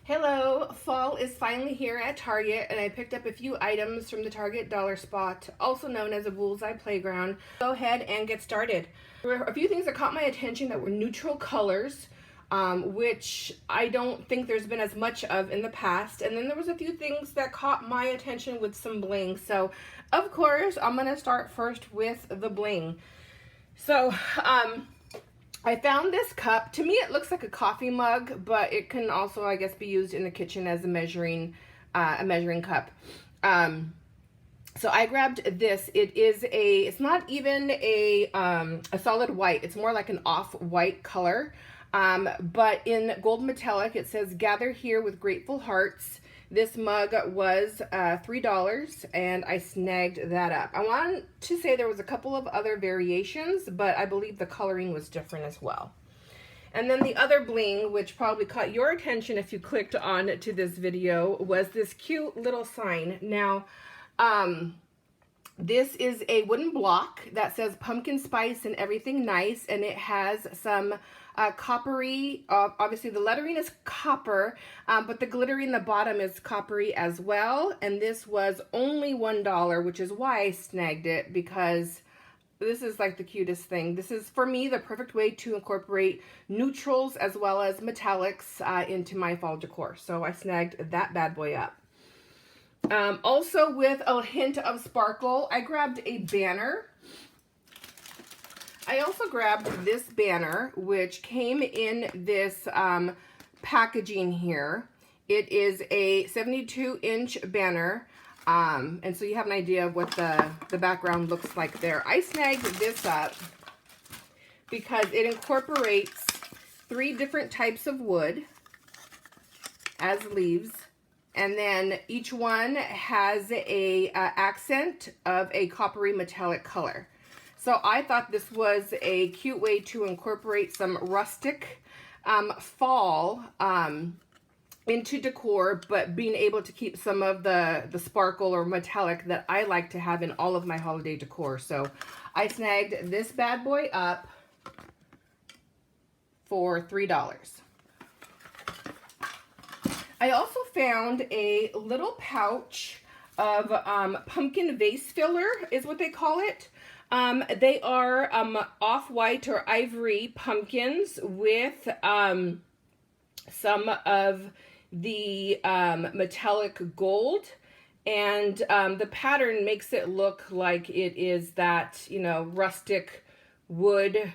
Hello, fall is finally here at Target, and I picked up a few items from the Target Dollar Spot, also known as a Bullseye Playground. Go ahead and get started. There were a few things that caught my attention that were neutral colors, which I don't think there's been as much of in the past. And then there was a few things that caught my attention with some bling. So, of course, I'm going to start first with the bling. So, I found this cup. To me, it looks like a coffee mug, but it can also, I guess, be used in the kitchen as a measuring cup. So I grabbed this. It's not even a solid white. It's more like an off-white color. But in gold metallic, it says, "Gather here with grateful hearts." This mug was $3, and I snagged that up. I want to say there was a couple of other variations, but I believe the coloring was different as well. And then the other bling, which probably caught your attention if you clicked on to this video, was this cute little sign. Now, this is a wooden block that says pumpkin spice and everything nice, and it has some coppery, obviously the lettering is copper, but the glittering in the bottom is coppery as well. And this was only $1, which is why I snagged it, because this is like the cutest thing. This is, for me, the perfect way to incorporate neutrals as well as metallics into my fall decor. So I snagged that bad boy up. Also, with a hint of sparkle, I grabbed a banner. I also grabbed this banner, which came in this packaging here. It is a 72-inch banner, and so you have an idea of what the background looks like there. I snagged this up because it incorporates 3 different types of wood as leaves. And then each one has a accent of a coppery metallic color. So I thought this was a cute way to incorporate some rustic fall into decor, but being able to keep some of the sparkle or metallic that I like to have in all of my holiday decor. So I snagged this bad boy up for $3. I also found a little pouch of pumpkin vase filler, is what they call it. They are off-white or ivory pumpkins with some of the metallic gold. And the pattern makes it look like it is that, you know, rustic wood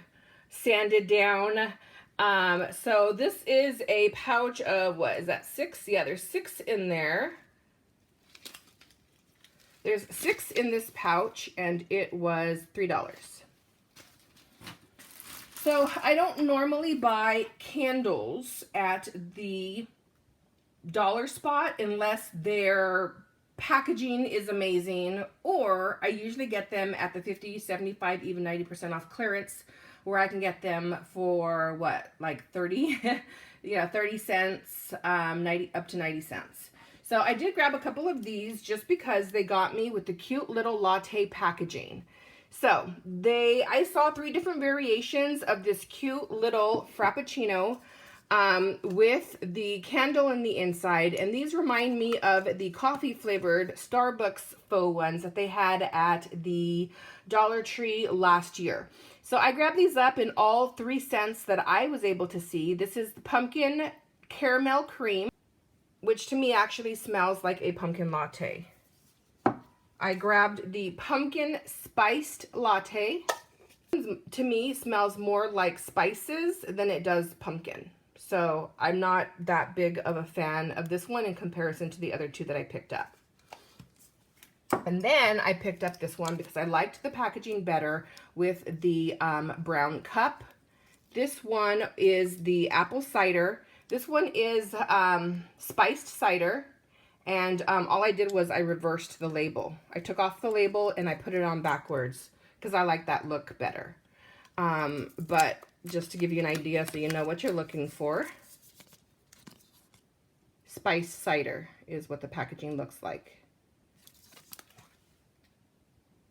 sanded down. So this is a pouch of, what is that, 6? Yeah, there's 6 in there. There's 6 in this pouch, and it was $3. So I don't normally buy candles at the Dollar Spot unless their packaging is amazing, or I usually get them at the 50, 75, even 90% off clearance, where I can get them for what, like 30, yeah, 30 cents, 90 up to 90 cents. So I did grab a couple of these just because they got me with the cute little latte packaging. So I saw 3 different variations of this cute little frappuccino with the candle in the inside, and these remind me of the coffee flavored Starbucks faux ones that they had at the Dollar Tree last year. So I grabbed these up in all 3 scents that I was able to see. This is the pumpkin caramel cream, which to me actually smells like a pumpkin latte. I grabbed the pumpkin spiced latte. To me, smells more like spices than it does pumpkin. So I'm not that big of a fan of this one in comparison to the other 2 that I picked up. And then I picked up this one because I liked the packaging better with the brown cup. This one is the apple cider. This one is spiced cider. And all I did was I reversed the label. I took off the label and I put it on backwards because I like that look better. But just to give you an idea so you know what you're looking for, spiced cider is what the packaging looks like.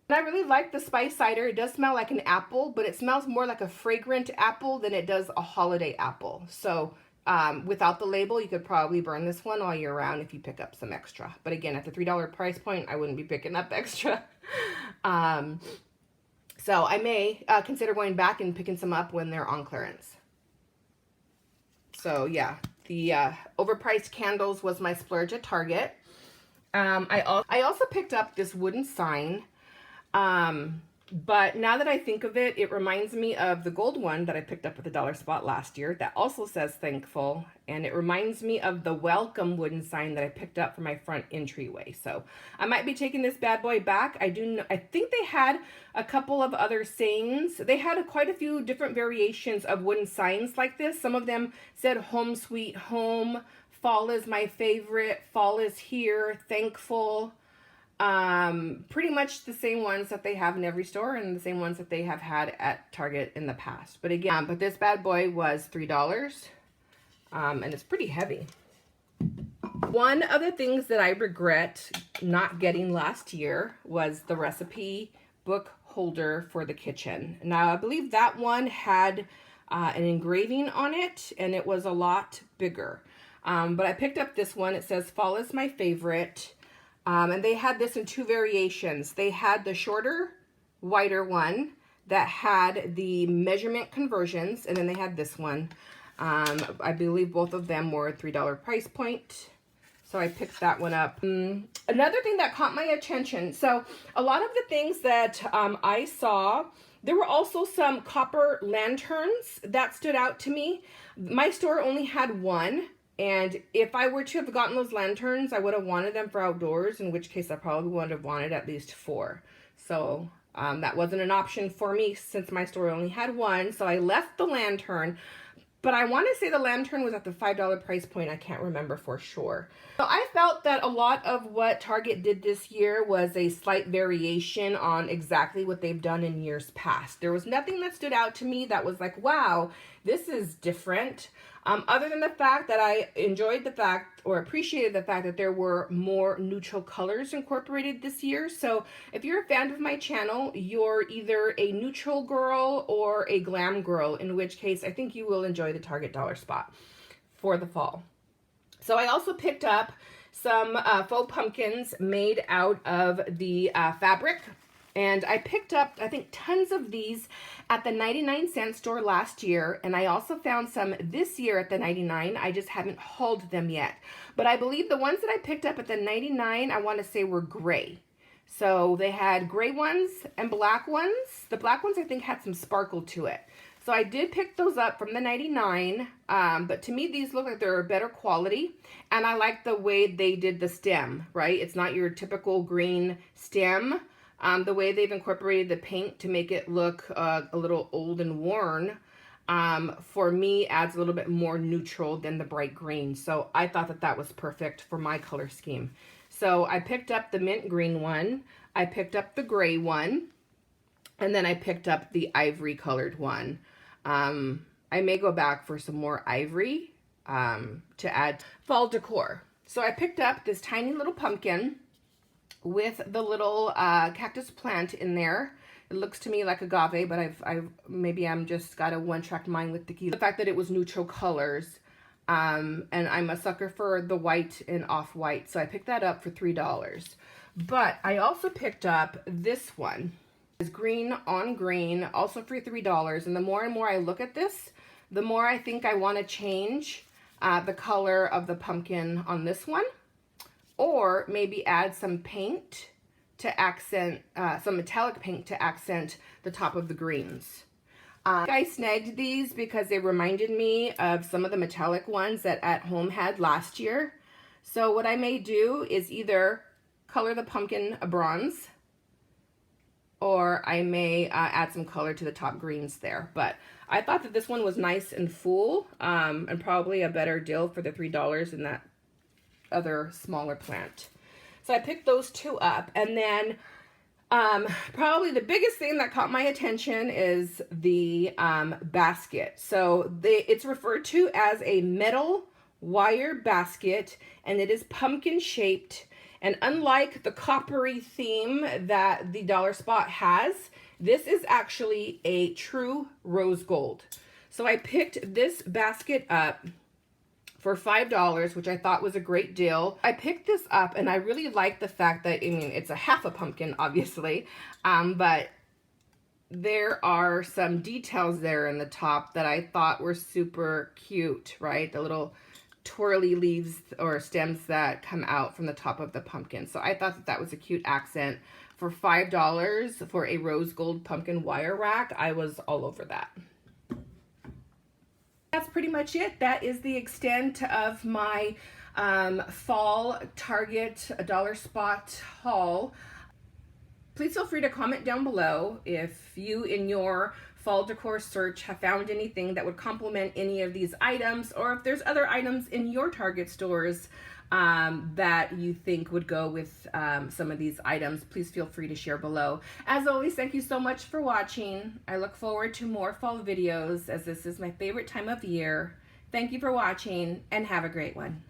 And I really like the spiced cider. It does smell like an apple, but it smells more like a fragrant apple than it does a holiday apple. So without the label, you could probably burn this one all year round if you pick up some extra. But again, at the $3 price point, I wouldn't be picking up extra. So I may consider going back and picking some up when they're on clearance. So yeah, the overpriced candles was my splurge at Target. I also picked up this wooden sign. But now that I think of it, it reminds me of the gold one that I picked up at the Dollar Spot last year that also says thankful. And it reminds me of the welcome wooden sign that I picked up for my front entryway. So I might be taking this bad boy back. I think they had a couple of other sayings. They had quite a few different variations of wooden signs like this. Some of them said home sweet home, fall is my favorite, fall is here, thankful. Pretty much the same ones that they have in every store and the same ones that they have had at Target in the past. But again, but this bad boy was $3, and it's pretty heavy. One of the things that I regret not getting last year was the recipe book holder for the kitchen. Now, I believe that one had an engraving on it, and it was a lot bigger. But I picked up this one. It says, fall is my favorite. And they had this in two variations. They had the shorter, wider one that had the measurement conversions, and then they had this one. I believe both of them were $3 price point. So I picked that one up. Another thing that caught my attention. So a lot of the things that I saw, there were also some copper lanterns that stood out to me. My store only had one. And if I were to have gotten those lanterns, I would have wanted them for outdoors, in which case I probably would have wanted at least 4. So that wasn't an option for me since my store only had one. So I left the lantern, but I want to say the lantern was at the $5 price point. I can't remember for sure. So I felt that a lot of what Target did this year was a slight variation on exactly what they've done in years past. There was nothing that stood out to me that was like, wow, this is different. Other than the fact that I enjoyed the fact or appreciated the fact that there were more neutral colors incorporated this year. So if you're a fan of my channel, you're either a neutral girl or a glam girl, in which case I think you will enjoy the Target Dollar Spot for the fall. So I also picked up some faux pumpkins made out of the fabric. And I picked up, I think, tons of these at the 99-cent store last year. And I also found some this year at the 99. I just haven't hauled them yet. But I believe the ones that I picked up at the 99, I want to say were gray. So they had gray ones and black ones. The black ones, I think, had some sparkle to it. So I did pick those up from the 99. But to me, these look like they're a better quality. And I like the way they did the stem, right? It's not your typical green stem. The way they've incorporated the paint to make it look a little old and worn, for me, adds a little bit more neutral than the bright green. So I thought that that was perfect for my color scheme. So I picked up the mint green one, I picked up the gray one, and then I picked up the ivory colored one. I may go back for some more ivory to add fall decor. So I picked up this tiny little pumpkin with the little cactus plant in there. It looks to me like agave, but maybe I'm just got a one-track mind with tequila. The fact that it was neutral colors, and I'm a sucker for the white and off-white, so I picked that up for $3. But I also picked up this one. It's green on green, also for $3. And the more and more I look at this, the more I think I want to change the color of the pumpkin on this one. Or maybe add some paint to accent, some metallic paint to accent the top of the greens. I snagged these because they reminded me of some of the metallic ones that At Home had last year. So what I may do is either color the pumpkin a bronze, or I may add some color to the top greens there. But I thought that this one was nice and full, and probably a better deal for the $3 than that other smaller plant. So I picked those two up. And then probably the biggest thing that caught my attention is the basket. So it's referred to as a metal wire basket, and it is pumpkin shaped. And unlike the coppery theme that the Dollar Spot has, this is actually a true rose gold. So I picked this basket up for $5, which I thought was a great deal. I picked this up and I really like the fact that, I mean, it's a half a pumpkin, obviously, but there are some details there in the top that I thought were super cute, right? The little twirly leaves or stems that come out from the top of the pumpkin. So I thought that that was a cute accent. For $5 for a rose gold pumpkin wire rack, I was all over that. That's pretty much it. That is the extent of my fall Target dollar spot haul. Please feel free to comment down below if you in your fall decor search have found anything that would complement any of these items, or if there's other items in your Target stores that you think would go with some of these items. Please feel free to share below. As always, thank you so much for watching. I look forward to more fall videos as this is my favorite time of year. Thank you for watching and have a great one.